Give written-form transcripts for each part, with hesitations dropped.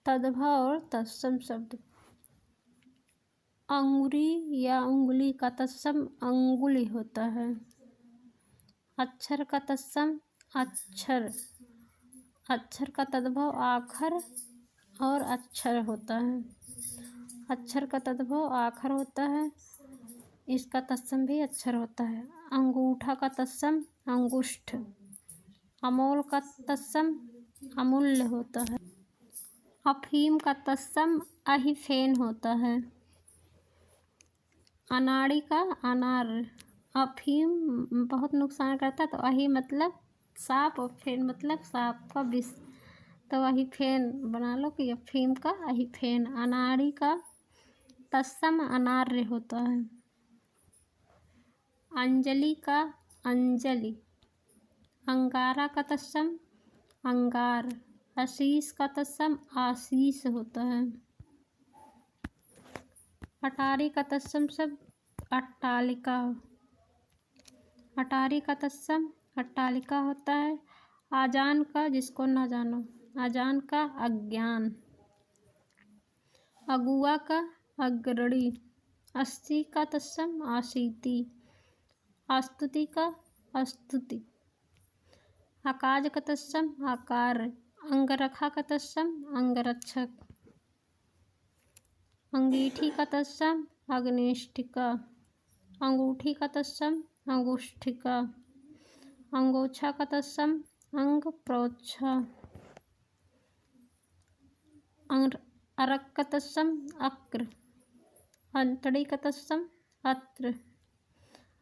तद्भव और तत्सम शब्द। अंगुरी या उंगली का तत्सम अंगुली होता है। अक्षर का तत्सम अक्षर। अक्षर का तद्भव आखर और अक्षर होता है। अक्षर का तद्भव आखर होता है, इसका तत्सम भी अक्षर होता है। अंगूठा का तत्सम अंगुष्ठ। अमोल का तत्सम अमूल्य होता है। अफीम का तत्सम अहिफेन होता है। अनाड़ी का अनार। अफीम बहुत नुकसान करता है, तो अहि मतलब सांप और फेन मतलब सांप का विष, तो अहिफेन बना लो कि अफीम का अहिफेन। अनाड़ी का तत्सम अनार्य होता है। अंजलि का अंजलि। अंगारा का तत्सम अंगार। आशीष का तत्सम आशीष होता है। अटारी का तत्सम शब्द अट्टालिका। अटारी का तत्सम अट्टालिका होता है। आजान का जिसको न जानो। अजान का अज्ञान। अगुआ का अग्रणी। अस्सी का तत्सम आशीति। अस्तुति का अस्तुति। अकाज का तत्सम आकार। अंगरखा का तत्सम अंगरक्षक। अंगीठी का तत्सम अग्निष्ठिका। अंगूठी का तत्सम अंगुष्ठिका। अंगोछा का तत्सम अंग प्रोच्छा। अरक का तत्सम अक्र। अंतड़ी का तत्सम अत्र।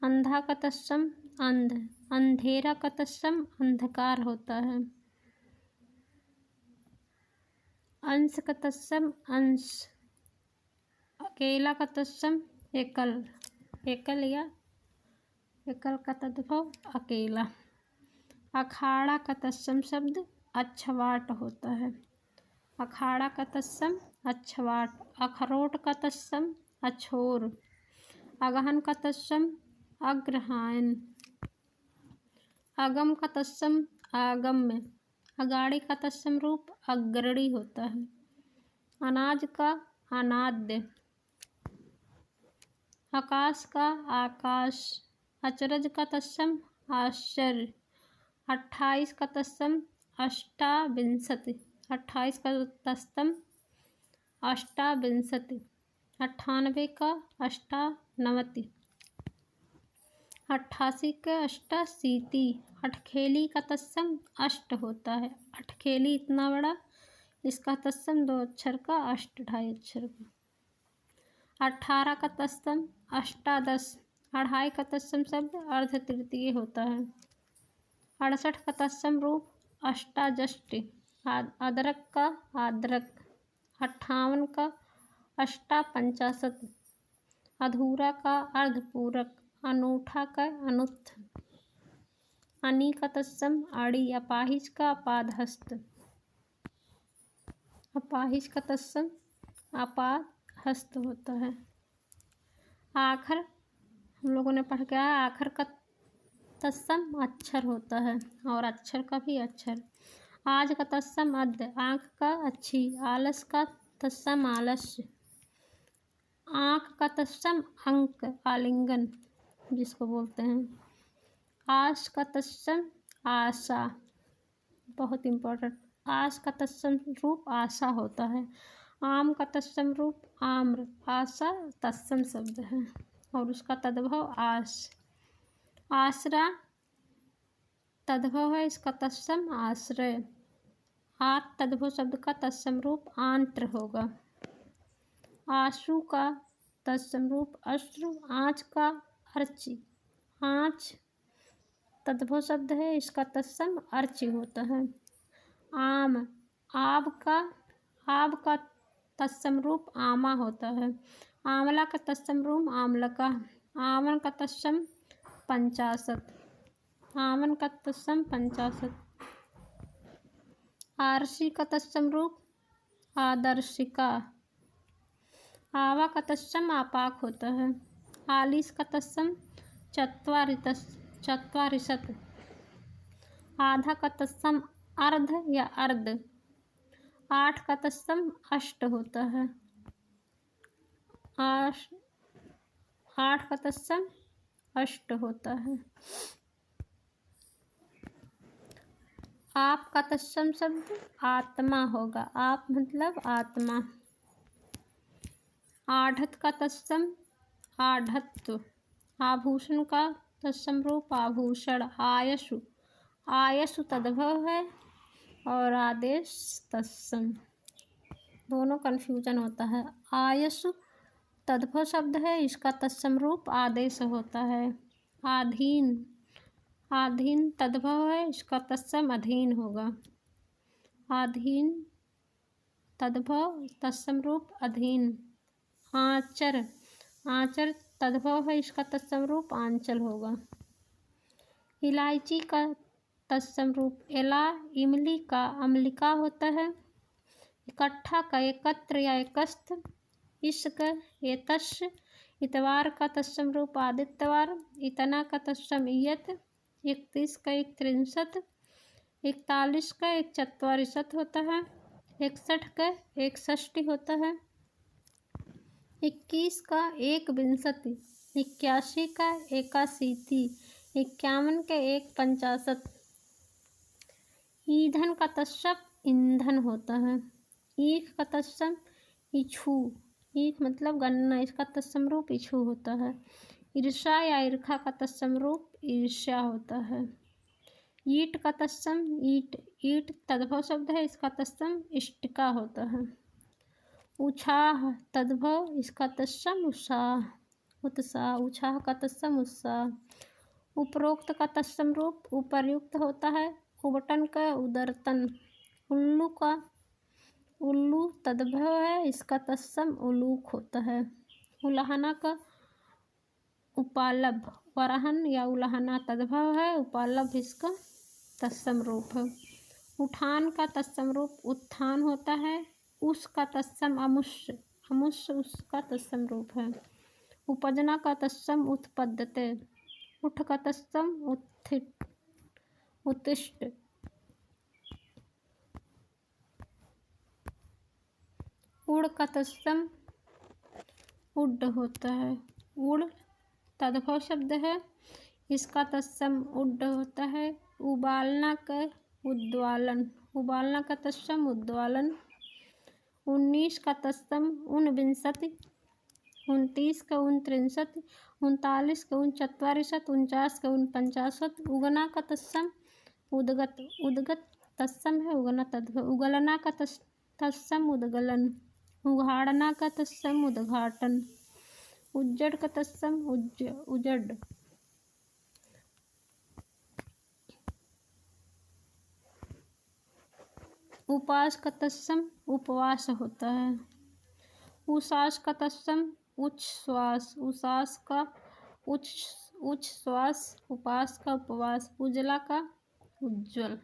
अंधा का तत्सम अंध। अंधेरा का तत्सम अंधकार होता है। अंश का तत्सम अंश। अकेला का तत्सम एकल। एकल या एकल का तद्भव अकेला। अखाड़ा का तत्सम शब्द अक्षवाट होता है। अखाड़ा का तत्सम अक्षवाट। अखरोट का तत्सम अछोर। अगहन का तत्सम अग्रहायन। अगम का तत्सम आगम्य। अगाड़ी का तत्सम रूप अग्रणी होता है। अनाज का अनाद्य। आकाश का आकाश। अचरज का तत्सम आश्चर्य। 28 का तत्सम अष्टाविंशति। 28 का तत्सम अष्टाविंशति। 98 का अष्टानवति। 88 का अष्टाशीति। अठखेली का तत्सम अष्ट होता है। अठखेली इतना बड़ा, इसका तत्सम 2 अक्षर का अष्ट 2.5 अक्षर का। 18 का तत्सम अष्टादश। 2.5 का तत्सम शब्द अर्ध तृतीय होता है। 68 का तत्सम रूप अष्टाजष्टि। अदरक का आद्रक। 58 का अष्टापंचाशत। अधूरा का अर्धपूरक। अनूठा का अनुत्थ। अनी का तत्सम अड़ी। अपाहिज का अपादहस्त। अपाहिज का तत्सम अपादहस्त होता है। आखर हम लोगों ने पढ़ के आया, आखर का तत्सम अक्षर होता है और अक्षर का भी अक्षर। आज का तत्सम अद्य। आँख का अच्छी। आलस का तत्सम आलस्य। आँख का तत्सम अंक आलिंगन जिसको बोलते हैं। आश का तत्सम आशा, बहुत इम्पोर्टेंट। आश का तत्सम रूप आशा होता है। आम का तत्सम रूप आम्र। आशा तत्सम शब्द है और उसका तद्भव आश। आसरा तद्भव है, इसका तत्सम आश्रय। आत तद्भव शब्द का तत्सम रूप आंत्र होगा। आशु का तत्सम रूप अश्रु। आँच का अर्ची। आँच तद्भव शब्द है, इसका तत्सम अर्ची होता है। आम आब का तत्सम रूप आमा होता है। आंवला का तत्सम रूप आमलका। आवन का तत्सम 50। आवन का तत्सम 50। आरसी का तत्सम रूप आदर्शिका। आवा का तत्सम आपाक होता है। आलिस का तत्सम चत्वारिशत। आधा का तत्सम अर्ध या अर्ध। 8 का तत्सम अष्ट होता है। 8 का तत्सम अष्ट होता है। आप का तत्सम शब्द आत्मा होगा। आप मतलब आत्मा। आढ़त का तत्सम आढ़त्व। आभूषण का तत्सम रूप आभूषण। आयसु आयसु तद्भव है और आदेश तत्सम, दोनों कन्फ्यूजन होता है। आयसु तद्भव शब्द है, इसका तत्सम रूप आदेश होता है। आधीन आधीन तद्भव है, इसका तत्सम अधीन होगा। आधीन तद्भव तत्सम रूप अधीन। आंचर आंचर तद्भव है, इसका तत्सम रूप आंचल होगा। इलायची का तत्सम रूप एला। इमली का अम्लिका होता है। इकट्ठा का एकत्र या एकस्थ। इश्क एतश। इतवार का तत्सम रूप आदित्यवार। इतना का तत्सम इयत। 31 का 31। 41 का 41 होता है। 61 का 61 होता है। 21 का 1 81 का 81। 51 का 1 ईंधन का तत्सम ईंधन होता है। ईख का तत्सम इच्छू। ईख मतलब गन्ना, इसका तत्सम रूप इच्छू होता है। ईर्षा या ईर्खा का तत्सम रूप ईर्ष्या होता है। ईट का तत्सम ईट। ईट तद्भव शब्द है, इसका तत्सम इष्टिका होता है। उत्साह तद्भव, इसका तत्सम उत्साह उत्साह। उत्साह का तत्सम उत्साह। उपरोक्त का तत्सम रूप उपर्युक्त होता है। उबटन का उदरतन। उल्लू का उल्लू तद्भव है, इसका तत्सम उलूक होता है। उलाहना का उपालभ। वराहन या उलाहना तद्भव है, उपालभ इसका तत्सम रूप है। उठान का तत्सम रूप उत्थान होता है। उसका तत्सम अमुष्य। अमुष्य उसका तत्सम रूप है। उपजना का तत्सम उत्पद्यते। उठ का तत्सम उत्थित उत्तिष्ठ। उड़ का तत्सम उड्ड होता है। उड़ तद्भव शब्द है, इसका तत्सम उड्ड होता है। उबालना का उद्वालन। उबालना का तत्सम उद्वालन। 19 का तत्सम ऊनविंशति। 29 का 29। 39 का 39। 49 का 49। उगना का तत्सम उदगत। उदगत तत्सम है, उगना तद्भव। उगलना का तत्सम उदगलन। उघाड़ना का तत्सम उद्घाटन। उज्जड़ का तत्सम उजड़। उपास का तत्सम उपवास होता है। उसास का तत्सम उच्च श्वास। उसास का उच्च श्वास। उपास का उपवास। उजला का उज्ज्वल।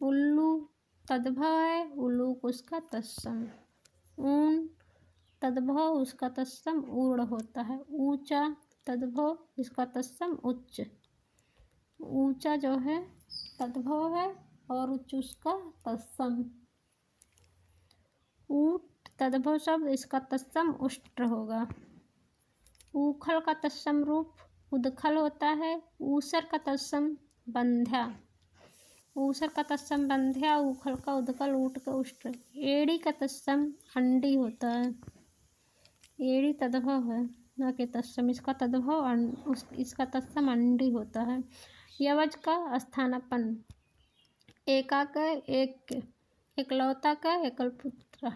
उल्लू तद्भव है, उलूक उसका तत्सम। ऊन तद्भव, उसका तत्सम ऊर्ण होता है। ऊंचा तद्भव, इसका तत्सम उच्च। ऊंचा जो है तद्भव है और उच्च उसका तत्सम। ऊट तद्भव शब्द, इसका तत्सम उष्ट्र होगा। ऊखल का तत्सम रूप उदखल होता है। ऊसर का तत्सम बंध्या। ऊसर का तत्सम बंध्या। ऊखल का उदकल। ऊट का उष्ट्र। एड़ी का तत्सम अंडी होता है। एड़ी तद्भव है न कि तत्सम, इसका तद्भव इसका तत्सम अंडी होता है। यवज का स्थानापन्न। एका का एक। एकलौता का एकल पुत्र।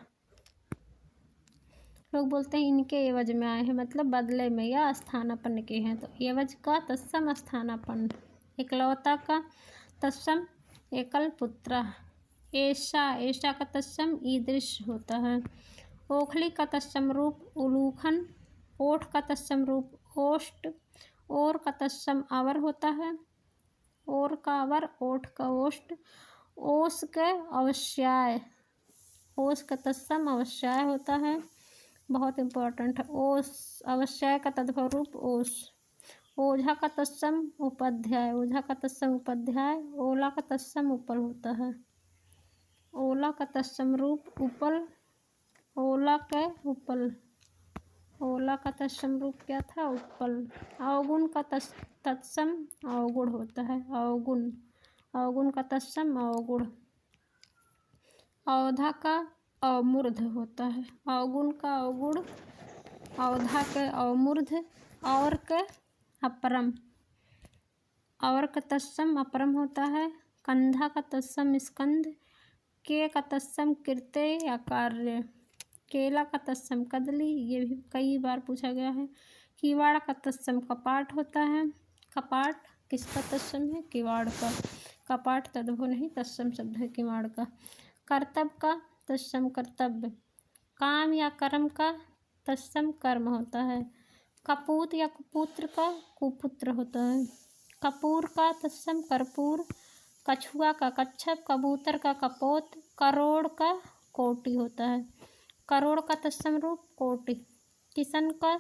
लोग बोलते हैं इनके एवज में आए हैं, मतलब बदले में या स्थानापन्न के हैं, तो एवज का तत्सम स्थानापन्न। एकलौता का तत्सम एकल पुत्र। ऐसा का तत्सम ईदृश होता है। ओखली का तत्सम रूप उलूखन। ओठ का तत्सम रूप ओष्ट। ओर का तत्सम अवर होता है। ओर का अवर। ओठ का ओष्ट। ओस का अवश्याय। ओस का तत्सम अवश्याय होता है, बहुत इम्पोर्टेंट है। ओस अवश्याय का तद्भव रूप ओस। ओझा का तत्सम उपाध्याय। ओझा का तत्सम उपाध्याय। ओला का तत्सम उपल होता है। ओला का तत्सम रूप उपल, ओला के उपल। ओला का तत्सम रूप क्या था? उपल। अवगुण का तत्सम अवगुण होता है, अवगुण। अवगुण का तत्सम अवगुण। अवधा का अवमूर्ध होता है, अवगुण का अवगुण। अवधा के अवमूर्ध। और के अपरम, और का तत्सम अपरम होता है। कंधा का तत्सम स्कंध। के का तत्सम कृत्य या कार्य। केला का तत्सम कदली, ये भी कई बार पूछा गया है। किवाड़ का तत्सम कपाट होता है। कपाट किसका तत्सम है? किवाड़ का। कपाट तद्भव नहीं, तत्सम शब्द है किवाड़ का। कर्तव्य का तत्सम कर्तव्य। काम या कर्म का तत्सम कर्म होता है। कपूत या कुपुत्र का कुपुत्र होता है। कपूर का तत्सम कर्पूर। कछुआ का कच्छप। कबूतर का कपोत। करोड़ का कोटि होता है। करोड़ का तत्सम रूप कोटि। किशन का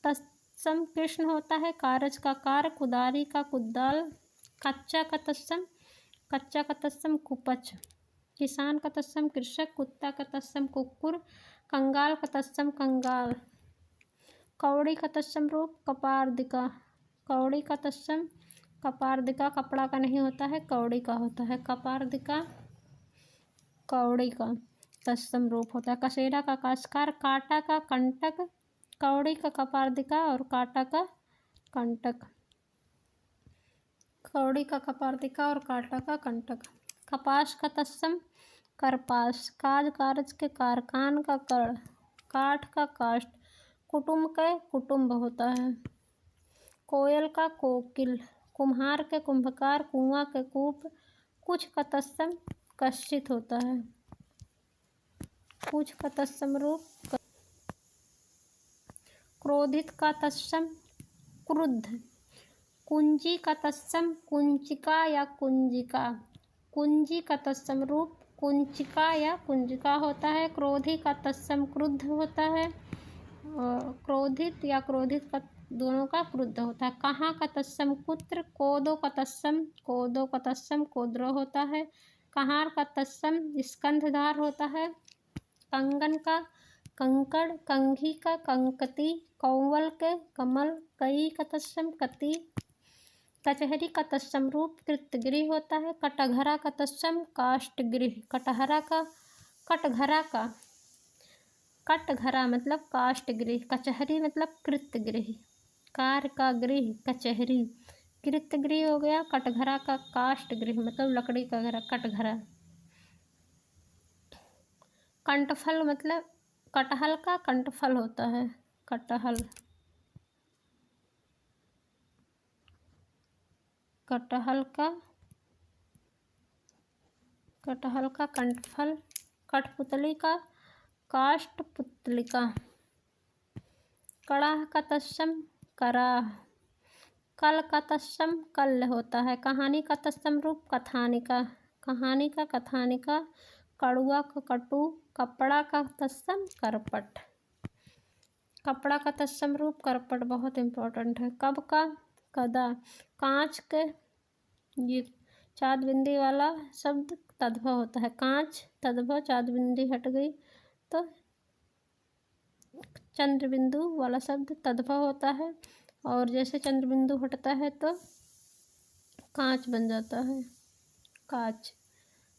तत्सम कृष्ण होता है। कारज का कार। कुदारी का कुदाल। कच्चा का तत्सम कुपच। किसान का तत्सम कृषक। कुत्ता का तत्सम कुक्कुर। कंगाल का तत्सम कंगाल। कौड़ी का तत्सम रूप कपार्दिका। कौड़ी का तत्सम कपार्दिका, कपड़ा का नहीं होता है, कौड़ी का होता है। कपार्दिका कौड़ी का तत्सम रूप होता है। कसेरा का काशकार। कांटा का कंटक। कौड़ी का कपार्दिका और कांटा का कंटक। कौड़ी का कपार्दिका और कांटा का कंटक। कपास का तत्सम करपास। काज कारज के कार। कान का कर्ण। काठ का काष्ठ। कुटुंब के कुटुंब होता है। कोयल का कोकिल। कुम्हार के कुंभकार। कुआं के कूप। कुछ का तत्सम कश्चित होता है। कुछ का तत्सम रूप। क्रोधित का तत्सम क्रुद्ध। कुंजी का तत्सम कुंचिका या कुंजिका। कुंजी का तत्सम रूप कुंचिका या कुंजिका होता है। क्रोधी का तत्सम क्रुद्ध होता है। क्रोधित या क्रोधित का दोनों का क्रुद्ध होता है। कहाँ का तत्सम कुत्र। कोदो का तत्सम कोद्रो होता है। कहार का तत्सम स्कंधधार होता है। कंगन का कंकड़। कंघी का कंकती। कौवल के कमल। कई का तत्सम कति। कचहरी का तत्सम रूप कृतगृह होता है। कटघरा का तत्सम काष्ठगृह। कटघरा मतलब काष्ठगृह। कचहरी मतलब कृतगृह। कार का गृह कचहरी। कृतगृह हो गया। कटघरा का काष्ठगृह मतलब लकड़ी का घर, कटघरा। कंठफल मतलब कटहल का कंठफल होता है, कटहल। कटहल का कंठफल। कठपुतली का काष्ठपुतलिका। कड़ाह का तत्सम कराह। कल का तत्सम कल्ल होता है। कहानी का तत्सम रूप कथानिका। कहानी का कथानिका। कड़ुआ का कटु। कपड़ा का तत्सम करपट। कपड़ा का तत्सम रूप करपट बहुत इम्पोर्टेंट है। कब का कदा। कांच के ये चाँद बिंदी वाला शब्द तद्भव होता है। कांच तद्भव, चाँद बिंदी हट गई तो चंद्र बिंदु वाला शब्द तद्भव होता है। और जैसे चंद्र बिंदु हटता है तो कांच बन जाता है, कांच।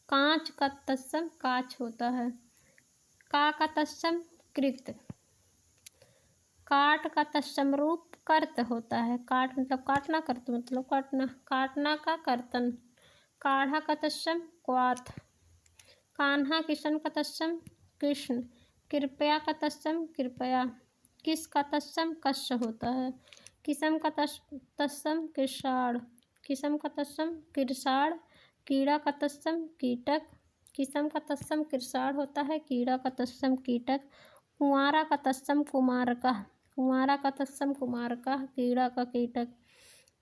कांच का तत्सम काच होता है। का तत्सम कृत। काट का तत्सम रूप कर्त होता है। काट मतलब काटना, कर्त मतलब काटना। काटना का कर्तन। काढ़ा का तत्सम क्वाथ। कान्हा किशन का तत्सम कृष्ण। कृपया का तत्सम कृपया। किस का तत्सम कस्य होता है। किसम का तत्सम कृषाण। किसम का तत्सम कृषाण। कीड़ा का तत्सम कीटक। किसम का तत्सम कृषाण होता है। कीड़ा का तत्सम कीटक। कुंवारा का तत्सम कुमारका। कुंवारा का तत्सम कुमारका। कीड़ा का कीटक।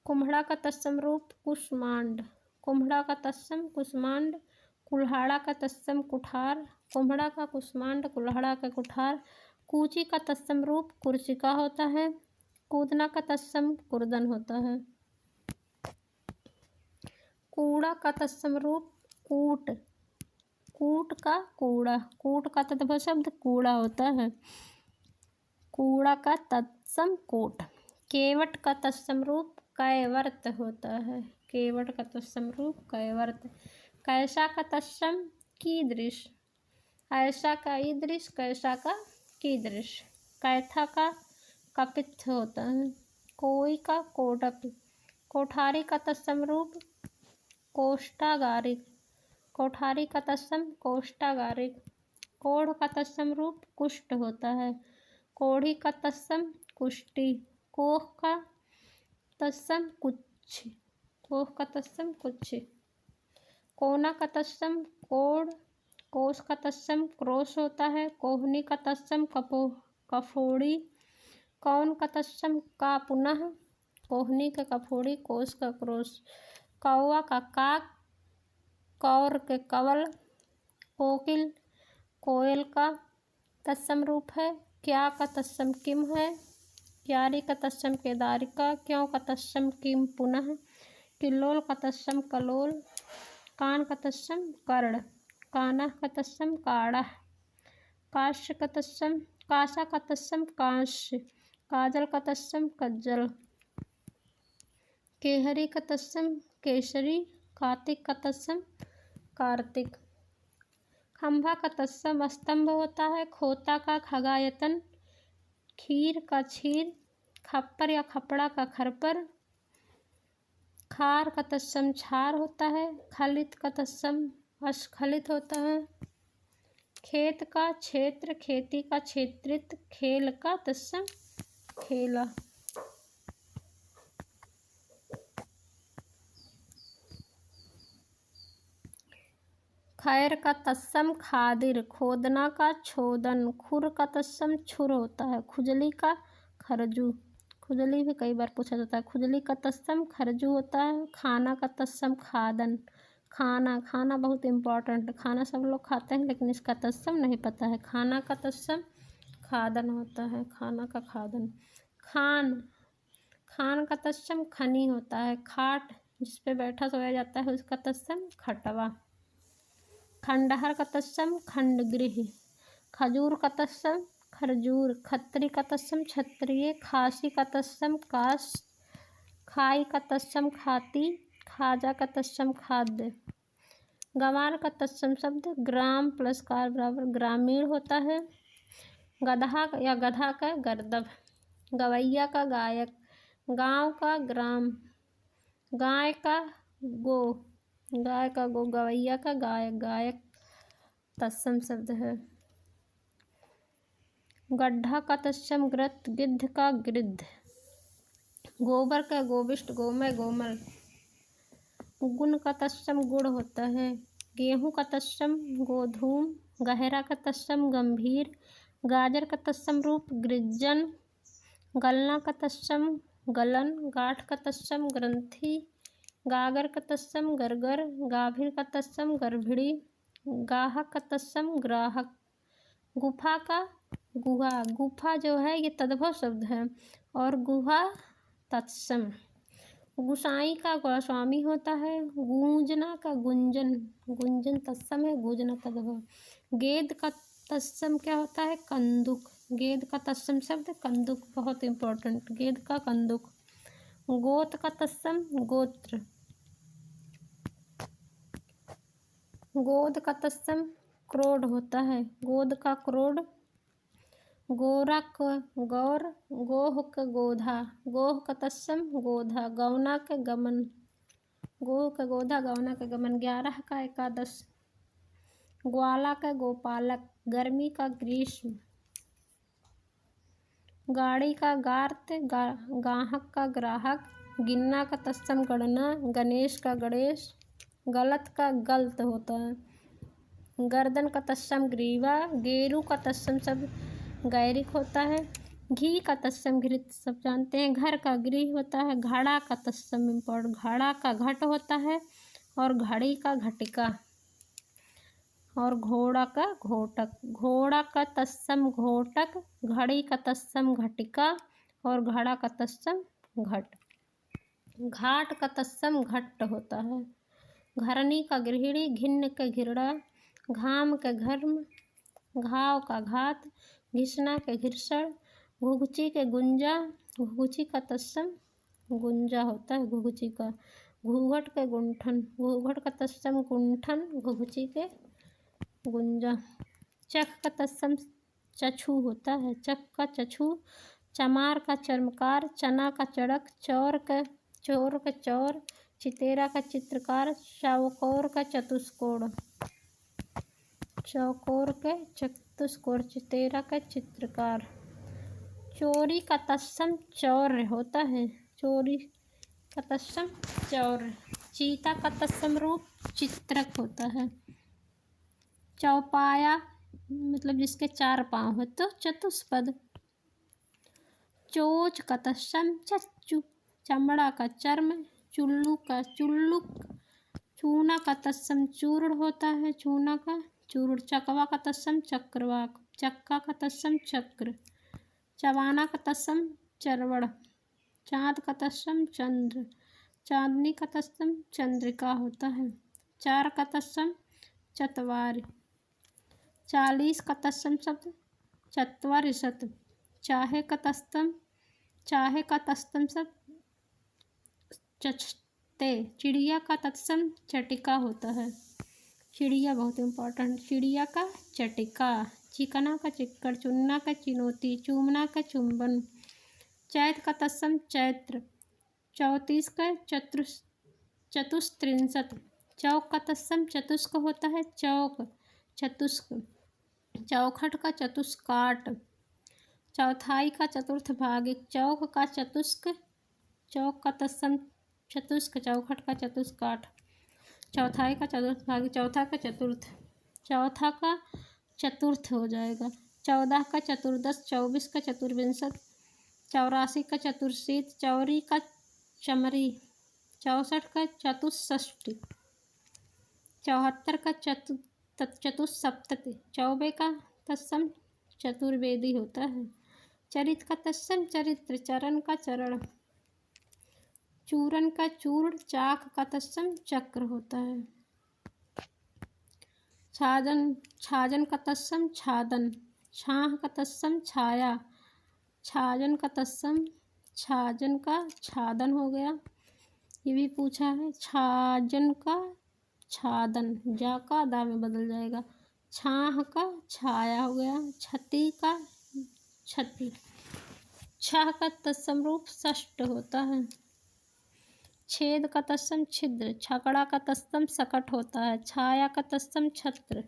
कुम्हड़ा का तत्सम रूप कुष्मांड। कुम्हड़ा का तत्सम कुष्मांड। कुल्हाड़ा का तत्सम कुठार। कुम्हड़ा का कुष्मांड। कुल्हाड़ा का कुठार। कूची का तत्सम रूप कुर्चिका होता है। कूदना का तत्सम कुर्दन होता है। कूड़ा का तत्सम रूप कूट। कूट का कूड़ा, कूट का तत्पुरुष शब्द कूड़ा होता है। कूड़ा का तत्सम कूट। केवट का तत्सम रूप कैवर्त होता है। केवट का तत्सम रूप कैवर्त। कैसा का तत्सम कीदृश। ऐसा का ईदृश, कैसा का कीदृश। कैथा का कपित्थ होता है। कोई का कोटक। कोठारी का तत्सम रूप कोष्ठागारिक। कोठारी का तत्सम कोष्ठागारिक। कोढ़ का तत्सम रूप कुष्ठ होता है। कोढ़ी का तत्सम कुष्ठी। कोह का तत्सम कुच्छ। कोह का तत्सम कुच्छ। कोना का तत्सम कोढ़। कोस का तत्सम क्रोश होता है। कोहनी का तत्सम कफोड़ी। कौन का तत्सम का पुनः। कोहनी का कफोड़ी, कोस का क्रोश। कौवा का काक। कौर के कवल। कोकिल कोयल का तत्सम रूप है। क्या का तत्सम किम है। क्यारी का तत्सम केदारिका। क्यों का तत्सम किम पुनः। किल्लोल का तत्सम कलोल। कान का तत्सम कर्ण। काना का तत्सम काढ़ा। काश्य का तत्सम कासा का तत्सम कांस्य। काजल का तत्सम कज्जल। केहरी का तत्सम केसरी। कार्तिक का तत्सम कार्तिक। खंभा का तत्सम स्तंभ होता है। खोता का खगायतन। खीर का क्षीर। खप्पर या खपड़ा का खरपर। खार का तत्सम छार होता है। खलित का तत्सम अस्खलित होता है। खेत का क्षेत्र। खेती का क्षेत्रित। खेल का तत्सम खेला। खैर का तत्सम खादिर। खोदना का छोदन। खुर का तत्सम छुर होता है। खुजली का खरजू। खुजली भी कई बार पूछा जाता है। खुजली का तत्सम खरजू होता है। खाना का तत्सम खादन। खाना, खाना बहुत इम्पोर्टेंट है। खाना सब लोग खाते हैं लेकिन इसका तत्सम नहीं पता है। खाना का तत्सम खादन होता है। खाना का खादन। खान, खान का तत्सम खनी होता है। खाट जिस पे बैठा सोया जाता है उसका तत्सम खटवा। खंडहर का तत्सम खंडगृह। खजूर का तत्सम खरजूर। खत्री का तत्सम क्षत्रिय। खासी का तत्सम काश। खाई का तत्सम खाती। खाजा का तत्सम खाद्य। गंवार का तत्सम शब्द ग्राम प्लस कार बराबर ग्रामीण होता है। गधा या गधा का गर्दभ। गवैया का गायक। गांव का ग्राम। गाय का गो। गाय का गो। गवैया का गायक। गायक तत्सम शब्द है। गड्ढा का तत्सम ग्रत। गिद्ध का गिद्ध। गोबर का गोबिष्ट। गोमय गोमल। गुण का तत्सम गुड़ होता है। गेहूं का तत्सम गोधूम। गहरा का तत्सम गंभीर। गाजर का तत्सम रूप गृज्जन। गलना का तत्सम गलन। गांठ का तत्सम ग्रंथि। गागर का तत्सम गरगर। गाभीर का तत्सम गर्भिणी। गाहक का तत्सम ग्राहक। गुफा का गुहा। गुफा जो है ये तद्भव शब्द है और गुहा तत्सम। गुसाई का गोस्वामी होता है। गूंजना का गुंजन। गुंजन तत्सम है। गूंजना तद्भव। गेद का तत्सम क्या होता है। कंदुक। गेद का तत्सम शब्द कंदुक, बहुत इंपॉर्टेंट। गेद का कंदुक। गोत का तत्सम गोत्र। गोद का तत्सम क्रोध होता है। गोद का क्रोध। गोरा का गौर। गोह का गोधा। गोह का तत्सम गोधा। गौना का गमन। गोह का गोधा। गौना का गमन। 11 का एकादश। ग्वाला का गोपालक। गर्मी का ग्रीष्म। गाड़ी का गार्त। गाहक का ग्राहक। गिन्ना का तत्सम गणना। गणेश का गणेश। गलत का गलत होता है। गर्दन का तत्सम ग्रीवा। गेरू का तत्सम शब्द गैरिक होता है। घी का तत्सम घृत सब जानते हैं। घर का गृह होता है। घड़ा का तत्सम इम्पोर्टेंट। घड़ा का घट होता है और घड़ी का घटिका और घोड़ा का घोटक। घोड़ा का तत्सम घोटक। घड़ी का तत्सम घटिका और घड़ा का तत्सम घट। घाट का तत्सम घट्ट होता है। घरनी का गृहिणी। घिन्न का घिरड़ा। घाम के घर्म, घाव का घात, घिसना के घिरसण, घुघुची के गुंजा, घुघुची का तत्सम गुंजा होता है घुघुची का, घूंघट के गुंठन, घूंघट का तत्सम गुंठन, घुघुची के गुंजा। चख का तत्सम चछू होता है, चख का चछू, चमार का चर्मकार, चना का चड़क, चौर का चौर, चितेरा का चित्रकार, चौकोर का चतुष्कोण, चौकोर के चतुष्कोण, चितेरा का चित्रकार। चोरी का तत्सम चौर्य होता है, चोरी का तत्सम चौर्य। चीता का तत्सम रूप चित्रक होता है। चौपाया मतलब जिसके 4 पाँव है तो चतुष्पद। चोच का तत्सम चच्चू, चमड़ा का चर्म, चुल्लू का चुल्लुक, चूना का तत्सम चूर्ण होता है, चूना का चूर्ण। चकवा का तत्सम चक्रवाक, चक्का का तत्सम चक्र, चवाना का तत्सम चरवड़, चाँद का तत्सम चंद्र, चांदनी का तत्सम चंद्रिका होता है। चार का तत्सम चत्वारि, 40 का तत्सम शब्द चत्वारिशत। चाहे का तत्सम शब्द चचते। चिड़िया का तत्सम चटिका होता है, चिड़िया बहुत इम्पोर्टेंट, चिड़िया का चटिका। चिकना का चिक्कड़, चुनना का चिनौती, चूमना का चुंबन। चैत का तत्सम चैत्र, 34 का चतुस्त्रिंशत। चौक का तत्सम चतुष्क होता है, चौक चतुष्क। चौखट का चतुष्काट, चौथाई का चतुर्थ भागिक। चौक का चतुष्क, चौक का तत्सम चतुष्क, चौखट का चतुष्काट। चौथाई का चतुर्थ भागिक, चौथा का चतुर्थ, चौथा का चतुर्थ हो जाएगा। 14 का चतुर्दश, 24 का चतुर्विंशत, 84 का चतुर्शीत, चौरी का चमरी, 64 का चतुष्षष्टि, 74 का चतुस्सप्तति। चौबे का तत्सम चतुर्वेदी होता है। चरित का तत्सम चरित्र, चरण का चरण, चूरन का चूर्ण, चाक का तत्सम चक्र होता है। छाजन का तत्सम छादन, छाह का तत्सम छाया, छाजन का तत्सम छाजन का छादन हो गया। ये भी पूछा है, छाजन का छादन, जा का दा में बदल जाएगा। छाह का छाया हो गया, छति का छति। छह का तत्सम रूप षष्ठ होता है। छेद का तत्सम छिद्र, छकड़ा का तत्सम सकट होता है। छाया का तत्सम छत्र,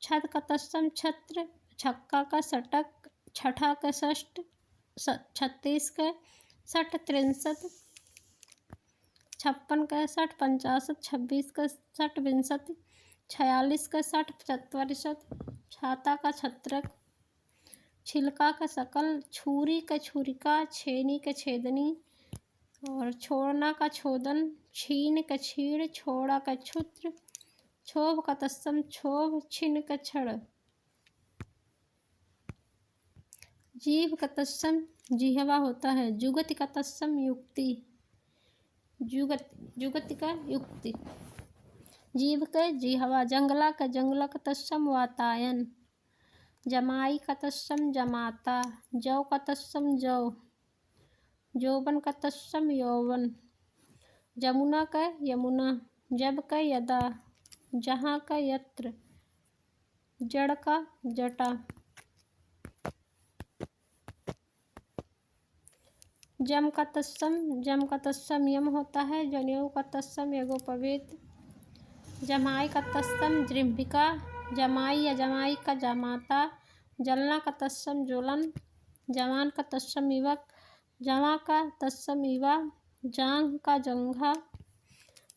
छत का तत्सम छत्र, छक्का का षटक, छठा का षष्ठ, 36 का षट 63, 56 का षट 50, 26 का षट 62, 46 का षट 44, छाता का छत्रक, छिलका का शकल, छुरी का छुरिका, छेनी का छेदनी और छोड़ना का छोदन, छीन का छीड़, छोड़ा का क्षुद्र, क्षोभ का तत्सम क्षोभ, छिन का छड़। जीभ का तत्सम जिह्वा होता है। जुगति का तत्सम युक्ति, जुगति का युक्ति। जीभ का जिह्वा। जंगला का जंगला का तत्सम वातायन। जमाई का तत्सम जमाता, जौ का तत्सम जौ, यौवन का तत्सम यौवन। जमुना का यमुना, जब का यदा, जहाँ का यत्र, जड़ का जटा। जम का तत्सम यम होता है। जनेऊ का तत्सम यज्ञोपवीत। जमाई का तत्सम जृंभिका, जमाई या जमाई का जमाता। जलना का तत्सम ज्वलन, जवान का तत्सम युवक, जवा का तत्सम युवा, जांघ का जंघा।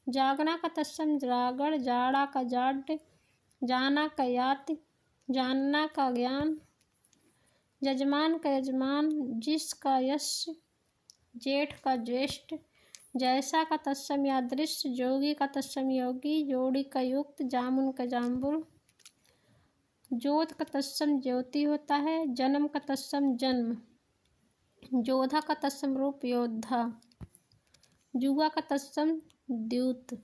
जागना का तत्सम जागड़, जाड़ा का जाड्य, जाना का याति, जानना का ज्ञान। जजमान का यजमान, जिस का यश, जेठ का ज्येष्ठ। जैसा का तत्सम यादृश, जोगी का तत्सम योगी, जोड़ी का युक्त, जामुन का जाम्बुल। जोत का तत्सम ज्योति होता है। जन्म का तत्सम जन्म। जोधा का तत्सम रूप योद्धा। जुआ का तत्सम द्यूत।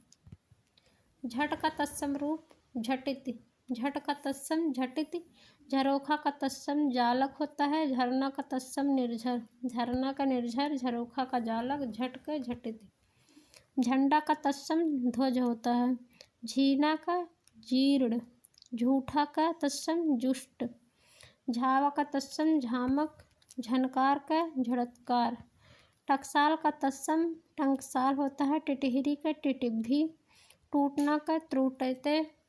झट का तत्सम रूप झटिति, झट का तत्सम झटिति। झरोखा का तत्सम जालक होता है। झरना का तत्सम निर्झर, झरना का निर्झर। झरोखा का जालक, झटके झटिति। झंडा का तत्सम ध्वज होता है। झीना का जीर्ण, झूठा का तत्सम जुष्ट। झावा का तत्सम झामक, झनकार का झड़त्कार। टकसाल का तत्सम टंकसाल होता है। टिटहिरी का टिटिभी। टूटना का त्रुटते,